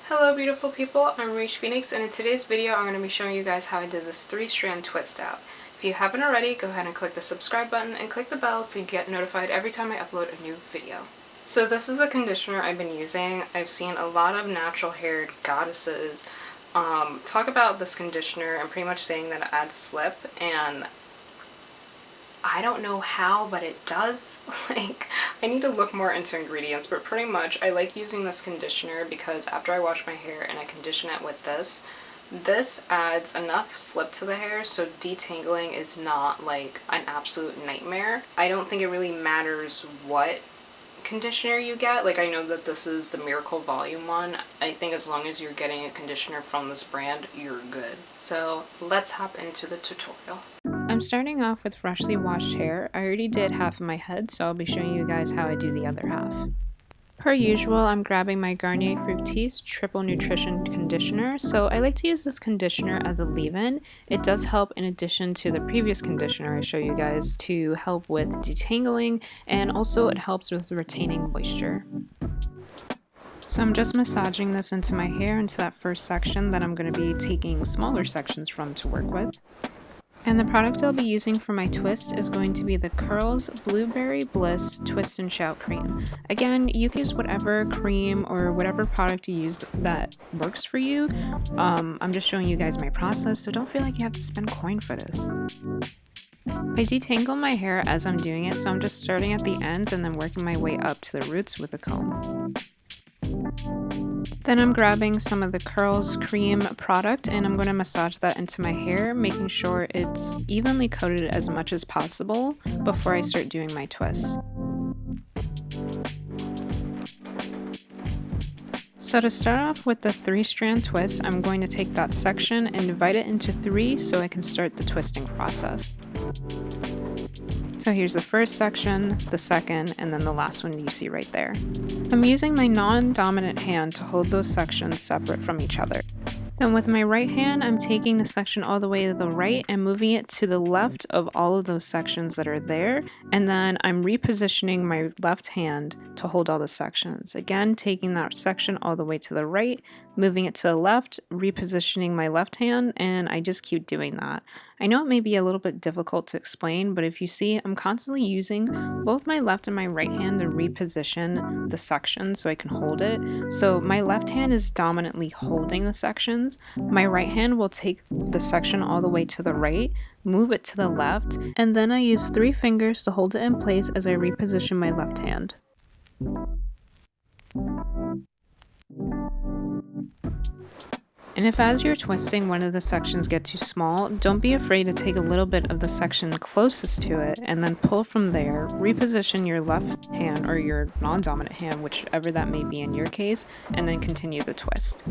Hello beautiful people, I'm RaishPhoenix, and in today's video I'm going to be showing you guys how I did this 3-strand twist out. If you haven't already, go ahead and click the subscribe button and click the bell so you get notified every time I upload a new video. So this is the conditioner I've been using. I've seen a lot of natural haired goddesses talk about this conditioner and pretty much saying that it adds slip, and I don't know how, but it does. Like, I need to look more into ingredients, but pretty much I like using this conditioner because after I wash my hair and I condition it with this adds enough slip to the hair so detangling is not like an absolute nightmare. I don't think it really matters what conditioner you get. Like, I know that this is the Miracle Volume one. I think as long as you're getting a conditioner from this brand, you're good. So let's hop into the tutorial. I'm starting off with freshly washed hair. I already did half of my head, so I'll be showing you guys how I do the other half. Per usual, I'm grabbing my Garnier Fructis Triple Nutrition Conditioner. So I like to use this conditioner as a leave-in. It does help, in addition to the previous conditioner I show you guys, to help with detangling, and also it helps with retaining moisture. So I'm just massaging this into my hair, into that first section that I'm going to be taking smaller sections from to work with. And the product I'll be using for my twist is going to be the Curls Blueberry Bliss Twist and Shout Cream. Again, you can use whatever cream or whatever product you use that works for you. I'm just showing you guys my process, so don't feel like you have to spend coin for this. I detangle my hair as I'm doing it, so I'm just starting at the ends and then working my way up to the roots with a comb. Then I'm grabbing some of the Curls Cream product and I'm going to massage that into my hair, making sure it's evenly coated as much as possible before I start doing my twist. So to start off with the 3-strand twist, I'm going to take that section and divide it into 3 so I can start the twisting process. So here's the first section, the second, and then the last one you see right there. I'm using my non-dominant hand to hold those sections separate from each other. Then with my right hand, I'm taking the section all the way to the right and moving it to the left of all of those sections that are there, and then I'm repositioning my left hand to hold all the sections. Again, taking that section all the way to the right, moving it to the left, repositioning my left hand, and I just keep doing that. I know it may be a little bit difficult to explain, but if you see, I'm constantly using both my left and my right hand to reposition the section so I can hold it. So my left hand is dominantly holding the sections. My right hand will take the section all the way to the right, move it to the left, and then I use 3 fingers to hold it in place as I reposition my left hand. And if as you're twisting one of the sections get too small, don't be afraid to take a little bit of the section closest to it and then pull from there, reposition your left hand or your non-dominant hand, whichever that may be in your case, and then continue the twist.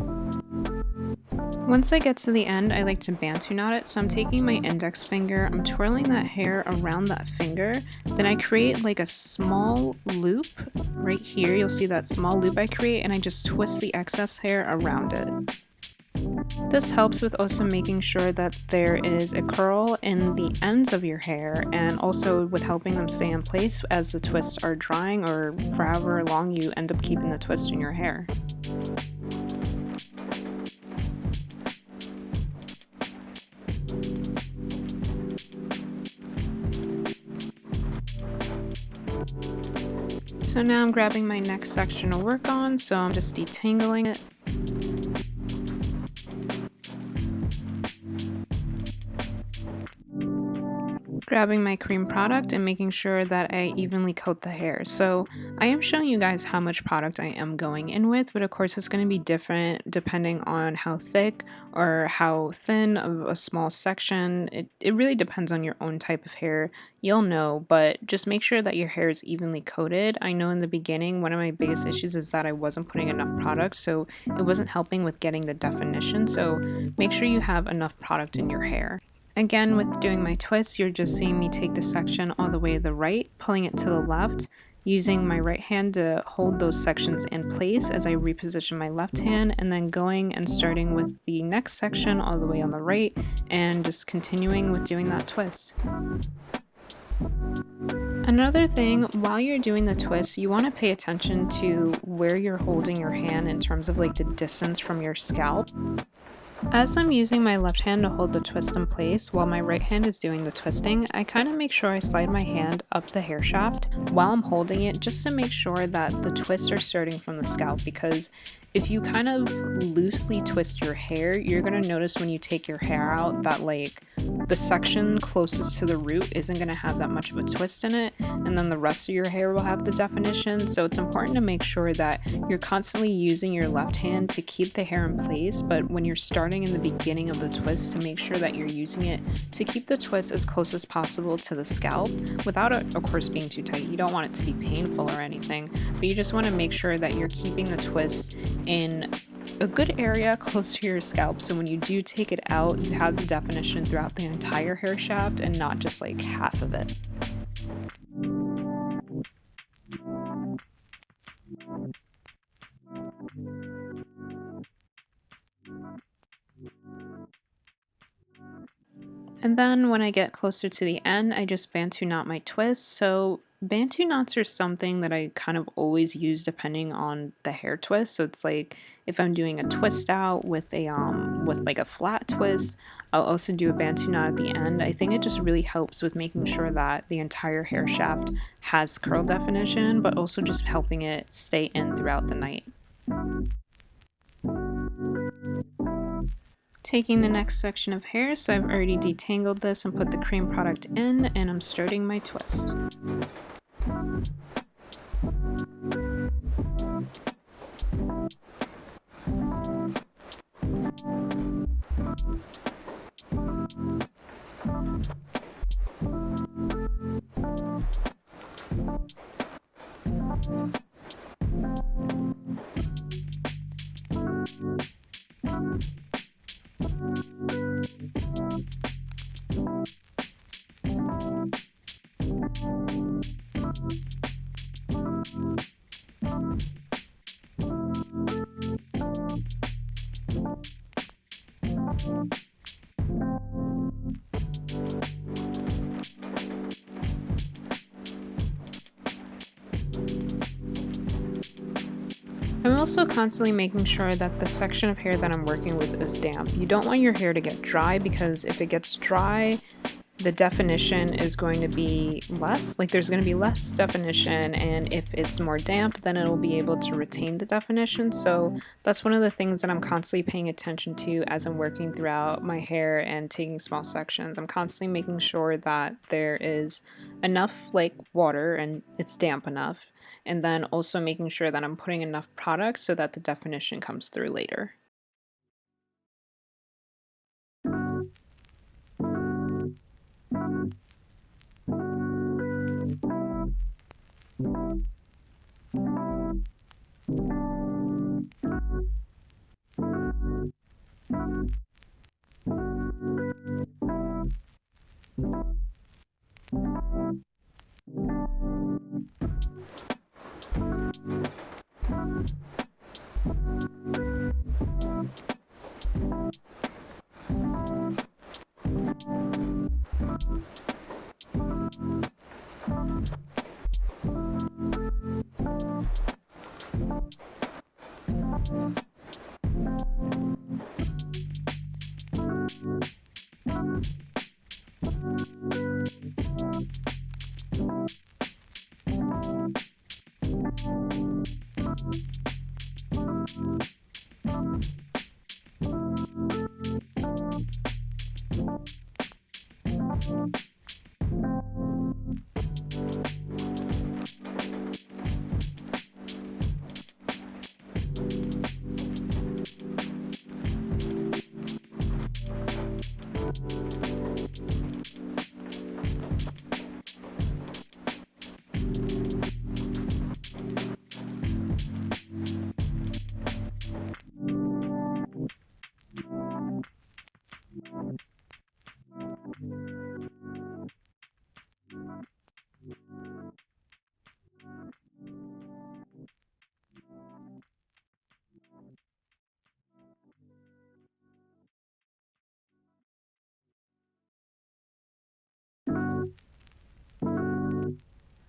Once I get to the end, I like to bantu knot it, so I'm taking my index finger, I'm twirling that hair around that finger, then I create like a small loop right here. You'll see that small loop I create, and I just twist the excess hair around it. This helps with also making sure that there is a curl in the ends of your hair, and also with helping them stay in place as the twists are drying or for however long you end up keeping the twist in your hair. So now I'm grabbing my next section to work on, so I'm just detangling it. Grabbing my cream product and making sure that I evenly coat the hair. So I am showing you guys how much product I am going in with, but of course it's going to be different depending on how thick or how thin of a small section. It really depends on your own type of hair. You'll know, but just make sure that your hair is evenly coated. I know in the beginning one of my biggest issues is that I wasn't putting enough product, so it wasn't helping with getting the definition. So make sure you have enough product in your hair. Again, with doing my twists, you're just seeing me take the section all the way to the right, pulling it to the left, using my right hand to hold those sections in place as I reposition my left hand, and then going and starting with the next section all the way on the right, and just continuing with doing that twist. Another thing, while you're doing the twist, you want to pay attention to where you're holding your hand in terms of like the distance from your scalp. As I'm using my left hand to hold the twist in place while my right hand is doing the twisting, I kind of make sure I slide my hand up the hair shaft while I'm holding it just to make sure that the twists are starting from the scalp, because if you kind of loosely twist your hair, you're going to notice when you take your hair out that like the section closest to the root isn't going to have that much of a twist in it, and then the rest of your hair will have the definition. So it's important to make sure that you're constantly using your left hand to keep the hair in place, but when you're starting in the beginning of the twist, to make sure that you're using it to keep the twist as close as possible to the scalp without it, of course, being too tight. You don't want it to be painful or anything, but you just want to make sure that you're keeping the twist in a good area close to your scalp, so when you do take it out, you have the definition throughout the entire hair shaft and not just like half of it. And then when I get closer to the end, I just Bantu knot my twist. So Bantu knots are something that I kind of always use depending on the hair twist. So it's like if I'm doing a twist out with a like a flat twist, I'll also do a Bantu knot at the end. I think it just really helps with making sure that the entire hair shaft has curl definition, but also just helping it stay in throughout the night. Taking the next section of hair, so I've already detangled this and put the cream product in, and I'm starting my twist. I'm also constantly making sure that the section of hair that I'm working with is damp. You don't want your hair to get dry, because if it gets dry, the definition is going to be less, like there's going to be less definition, and if it's more damp, then it'll be able to retain the definition. So that's one of the things that I'm constantly paying attention to as I'm working throughout my hair and taking small sections. I'm constantly making sure that there is enough like water and it's damp enough, and then also making sure that I'm putting enough product so that the definition comes through later.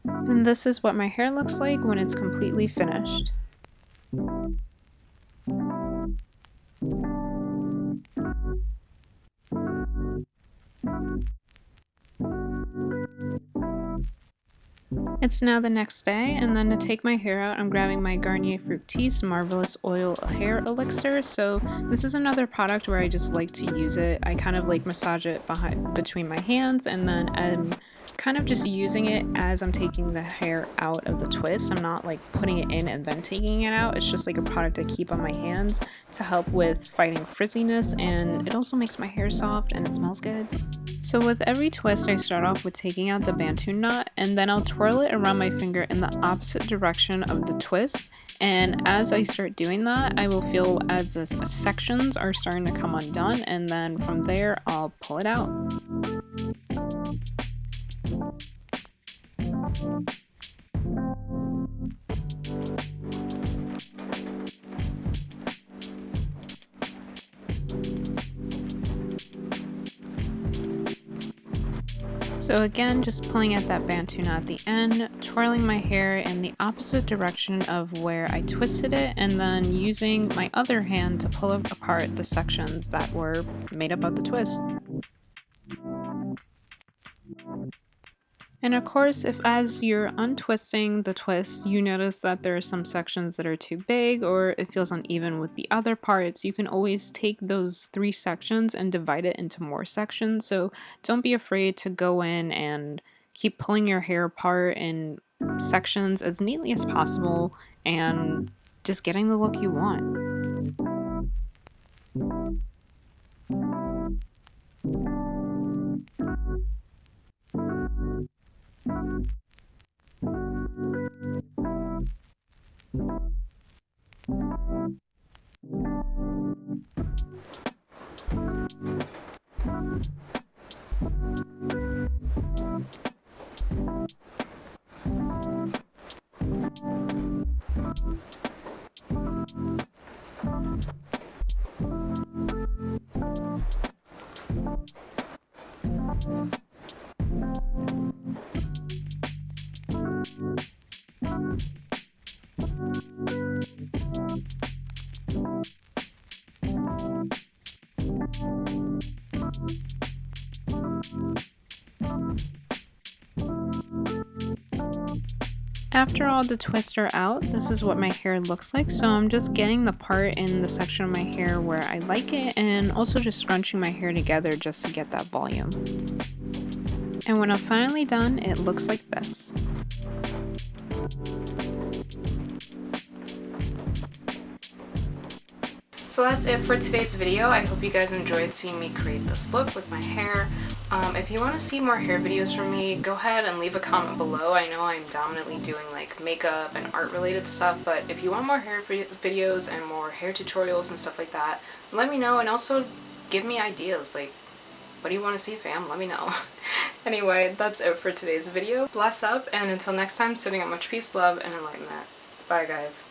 And this is what my hair looks like when it's completely finished. It's now the next day, and then to take my hair out, I'm grabbing my Garnier Fructis Marvelous Oil Hair Elixir. So this is another product where I just like to use it. I kind of like massage it between my hands, and then I'm kind of just using it as I'm taking the hair out of the twist. I'm not like putting it in and then taking it out. It's just like a product I keep on my hands to help with fighting frizziness, and it also makes my hair soft and it smells good. So with every twist, I start off with taking out the bantu knot, and then I'll twirl it around my finger in the opposite direction of the twist. And as I start doing that, I will feel as the sections are starting to come undone, and then from there, I'll pull it out. So again, just pulling at that bantu knot at the end, twirling my hair in the opposite direction of where I twisted it, and then using my other hand to pull apart the sections that were made up of the twist. And of course, if as you're untwisting the twist, you notice that there are some sections that are too big or it feels uneven with the other parts, you can always take those 3 sections and divide it into more sections. So don't be afraid to go in and keep pulling your hair apart in sections as neatly as possible and just getting the look you want. After all the twists are out, this is what my hair looks like. So I'm just getting the part in the section of my hair where I like it, and also just scrunching my hair together just to get that volume. And when I'm finally done, it looks like this. So that's it for today's video. I hope you guys enjoyed seeing me create this look with my hair. If you want to see more hair videos from me, go ahead and leave a comment below. I know I'm dominantly doing like makeup and art related stuff, but if you want more hair videos and more hair tutorials and stuff like that, let me know, and also give me ideas. Like, what do you want to see, fam? Let me know. Anyway, that's it for today's video. Bless up, and until next time, sending out much peace, love, and enlightenment. Bye, guys.